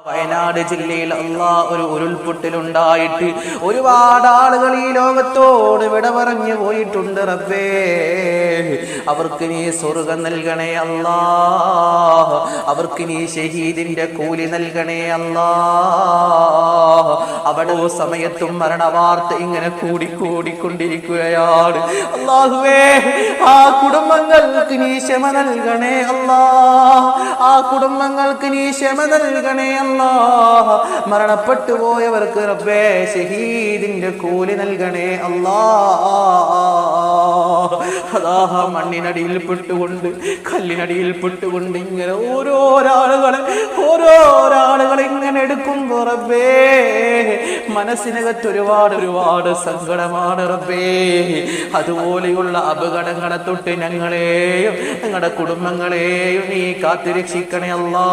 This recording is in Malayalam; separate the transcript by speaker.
Speaker 1: വയനാട് ജില്ലയിൽ ഒരു ഉരുൾപൊട്ടലുണ്ടായിട്ട് ഒരുപാട് ആളുകൾ ഈ ലോകത്തോട് വിട പറഞ്ഞു പോയിട്ടുണ്ട് റബ്ബേ. അവർക്ക് നീ സ്വർഗ്ഗം നൽകണേ അല്ലാ, അവർക്ക് നീ ഷഹീദിന്റെ കൂലി നൽകണേ അല്ലാ. അവിടെ സമയത്തും മരണവാർത്ത ഇങ്ങനെ കൂടിക്കൊണ്ടിരിക്കുകയാണ്. അല്ലാഹുവേ, ആ കുടുംബങ്ങൾക്ക് നീ ക്ഷമ നൽകണേ അല്ലാ, ആ കുടുംബങ്ങൾക്ക് നീ ക്ഷമ നൽകണേ അല്ലാ. മരണപ്പെട്ടു പോയവർക്ക് റബ്ബേ ഷഹീദിന്റെ കൂലി നൽകണേ അല്ലാ. അതാ മണ്ണിനടിയിൽ പെട്ടുകൊണ്ട് കല്ലിനടിയിൽ പെട്ടുകൊണ്ട് ഇങ്ങനെ ഓരോരാളുകളെ ഇങ്ങനെ എടുക്കുമ്പോ റബ്ബേ മനസ്സിനകത്ത് ഒരുപാട് സങ്കടമാണ് റബ്ബേ. അതുപോലെയുള്ള അപകടങ്ങളെ തൊട്ട് ഞങ്ങളെയും ഞങ്ങളുടെ കുടുംബങ്ങളെയും നീ കാത്തുരക്ഷിക്കണേ അല്ലാ.